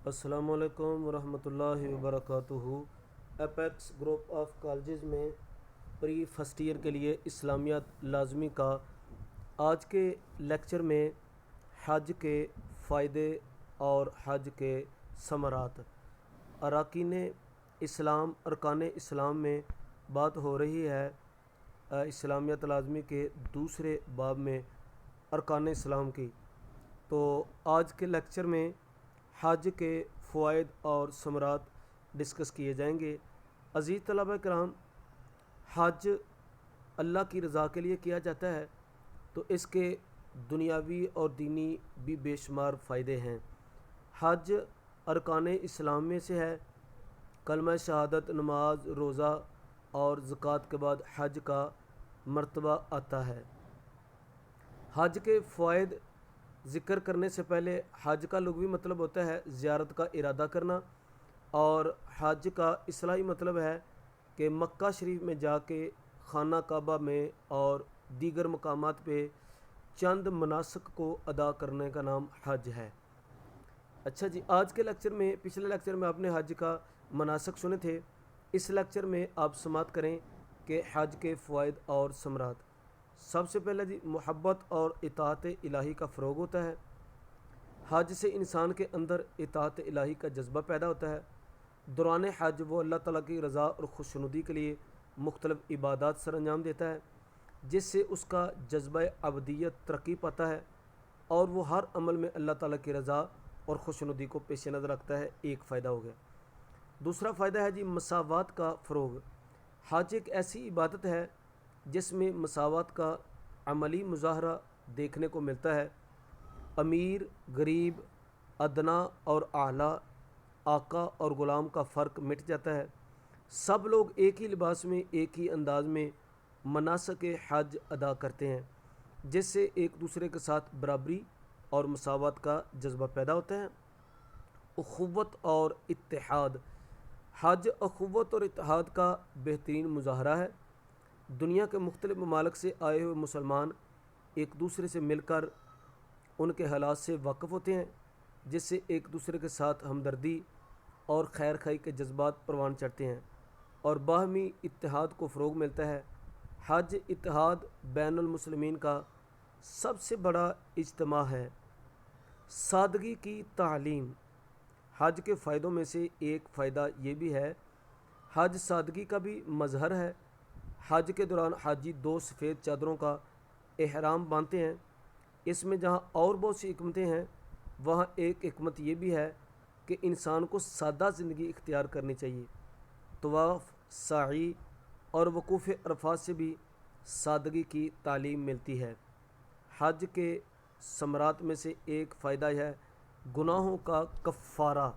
السلام علیکم ورحمۃ اللہ وبرکاتہ۔ اپیکس گروپ آف کالجز میں پری فرسٹ ایئر کے لیے اسلامیات لازمی کا آج کے لیکچر میں حج کے فائدے اور حج کے ثمرات، اراکین اسلام، ارکان اسلام میں بات ہو رہی ہے۔ اسلامیات لازمی کے دوسرے باب میں ارکان اسلام کی، تو آج کے لیکچر میں حج کے فوائد اور ثمرات ڈسکس کیے جائیں گے۔ عزیز طلبہ کرام، حج اللہ کی رضا کے لیے کیا جاتا ہے، تو اس کے دنیاوی اور دینی بھی بے شمار فائدے ہیں۔ حج ارکان اسلام میں سے ہے۔ کلمہ شہادت، نماز، روزہ اور زکوٰۃ کے بعد حج کا مرتبہ آتا ہے۔ حج کے فوائد ذکر کرنے سے پہلے حج کا لغوی مطلب ہوتا ہے زیارت کا ارادہ کرنا، اور حج کا اصطلاحی مطلب ہے کہ مکہ شریف میں جا کے خانہ کعبہ میں اور دیگر مقامات پہ چند مناسک کو ادا کرنے کا نام حج ہے۔ اچھا جی، آج کے لیکچر میں، پچھلے لیکچر میں آپ نے حج کا مناسک سنے تھے، اس لیکچر میں آپ سماعت کریں کہ حج کے فوائد اور ثمرات۔ سب سے پہلے جی، محبت اور اطاعت الہی کا فروغ ہوتا ہے۔ حج سے انسان کے اندر اطاعت الہی کا جذبہ پیدا ہوتا ہے۔ دوران حج وہ اللہ تعالیٰ کی رضا اور خوشنودی کے لیے مختلف عبادات سر انجام دیتا ہے، جس سے اس کا جذبہ عبودیت ترقی پاتا ہے، اور وہ ہر عمل میں اللہ تعالیٰ کی رضا اور خوشنودی کو پیش نظر رکھتا ہے۔ ایک فائدہ ہو گیا۔ دوسرا فائدہ ہے جی، مساوات کا فروغ۔ حج ایک ایسی عبادت ہے جس میں مساوات کا عملی مظاہرہ دیکھنے کو ملتا ہے۔ امیر، غریب، ادنا اور اعلیٰ، آقا اور غلام کا فرق مٹ جاتا ہے۔ سب لوگ ایک ہی لباس میں، ایک ہی انداز میں مناسک حج ادا کرتے ہیں، جس سے ایک دوسرے کے ساتھ برابری اور مساوات کا جذبہ پیدا ہوتا ہے۔ اخوت اور اتحاد۔ حج اخوت اور اتحاد کا بہترین مظاہرہ ہے۔ دنیا کے مختلف ممالک سے آئے ہوئے مسلمان ایک دوسرے سے مل کر ان کے حالات سے واقف ہوتے ہیں، جس سے ایک دوسرے کے ساتھ ہمدردی اور خیر خواہی کے جذبات پروان چڑھتے ہیں، اور باہمی اتحاد کو فروغ ملتا ہے۔ حج اتحاد بین المسلمین کا سب سے بڑا اجتماع ہے۔ سادگی کی تعلیم۔ حج کے فائدوں میں سے ایک فائدہ یہ بھی ہے، حج سادگی کا بھی مظہر ہے۔ حج کے دوران حاجی دو سفید چادروں کا احرام باندھتے ہیں۔ اس میں جہاں اور بہت سی حکمتیں ہیں، وہاں ایک حکمت یہ بھی ہے کہ انسان کو سادہ زندگی اختیار کرنی چاہیے۔ طواف، سعی اور وقوف عرفات سے بھی سادگی کی تعلیم ملتی ہے۔ حج کے ثمرات میں سے ایک فائدہ ہے گناہوں کا کفارہ۔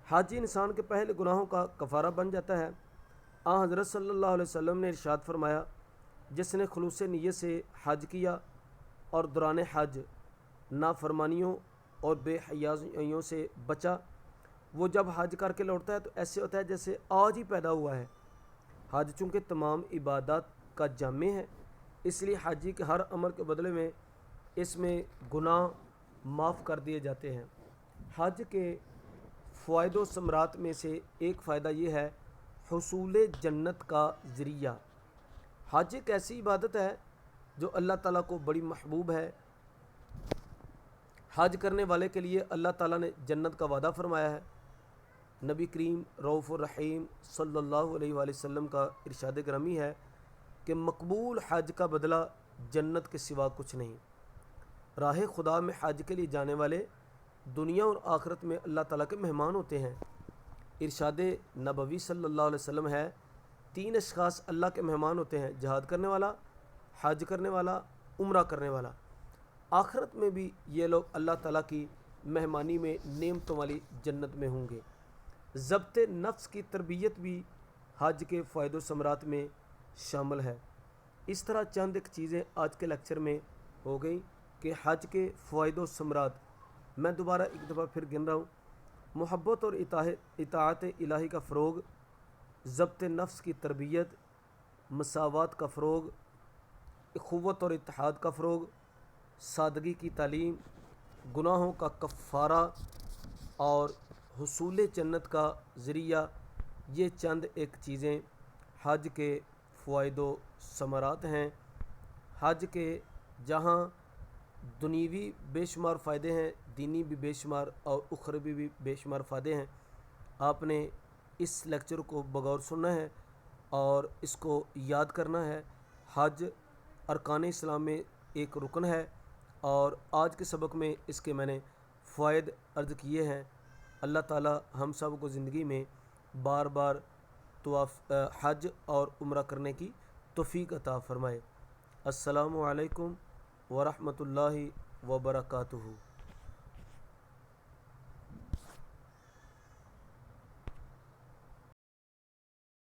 حج انسان کے پہلے گناہوں کا کفارہ بن جاتا ہے۔ حضرت صلی اللہ علیہ وسلم نے ارشاد فرمایا، جس نے خلوص نیت سے حج کیا اور دوران حج نافرمانیوں اور بے حیائیوں سے بچا، وہ جب حج کر کے لوٹتا ہے تو ایسے ہوتا ہے جیسے آج ہی پیدا ہوا ہے۔ حج چونکہ تمام عبادات کا جامع ہے، اس لیے حاجی کے ہر عمل کے بدلے میں اس میں گناہ معاف کر دیے جاتے ہیں۔ حج کے فوائد و ثمرات میں سے ایک فائدہ یہ ہے، حصول جنت کا ذریعہ۔ حج ایک ایسی عبادت ہے جو اللہ تعالیٰ کو بڑی محبوب ہے۔ حج کرنے والے کے لیے اللہ تعالیٰ نے جنت کا وعدہ فرمایا ہے۔ نبی کریم رؤوف الرحیم صلی اللہ علیہ وآلہ وسلم کا ارشاد گرامی ہے کہ مقبول حج کا بدلہ جنت کے سوا کچھ نہیں۔ راہ خدا میں حج کے لیے جانے والے دنیا اور آخرت میں اللہ تعالیٰ کے مہمان ہوتے ہیں۔ ارشاد نبوی صلی اللہ علیہ وسلم ہے، تین اشخاص اللہ کے مہمان ہوتے ہیں، جہاد کرنے والا، حج کرنے والا، عمرہ کرنے والا۔ آخرت میں بھی یہ لوگ اللہ تعالیٰ کی مہمانی میں نعمتوں والی جنت میں ہوں گے۔ ضبط نفس کی تربیت بھی حج کے فائد و ثمرات میں شامل ہے۔ اس طرح چند ایک چیزیں آج کے لیکچر میں ہو گئیں کہ حج کے فوائد و ثمرات میں دوبارہ ایک دفعہ پھر گن رہا ہوں۔ محبت اور اطاعت الہی کا فروغ، ضبط نفس کی تربیت، مساوات کا فروغ، اخوت اور اتحاد کا فروغ، سادگی کی تعلیم، گناہوں کا کفارہ اور حصول جنت کا ذریعہ، یہ چند ایک چیزیں حج کے فوائد و ثمرات ہیں۔ حج کے جہاں دنیوی بے شمار فائدے ہیں، دینی بھی بے شمار اور اخروی بھی بے شمار فائدے ہیں۔ آپ نے اس لیکچر کو بغور سننا ہے اور اس کو یاد کرنا ہے۔ حج ارکان اسلام میں ایک رکن ہے، اور آج کے سبق میں اس کے میں نے فوائد عرض کیے ہیں۔ اللہ تعالی ہم سب کو زندگی میں بار بار حج اور عمرہ کرنے کی توفیق عطا فرمائے۔ السلام علیکم ورحمۃ اللہ وبرکاتہ۔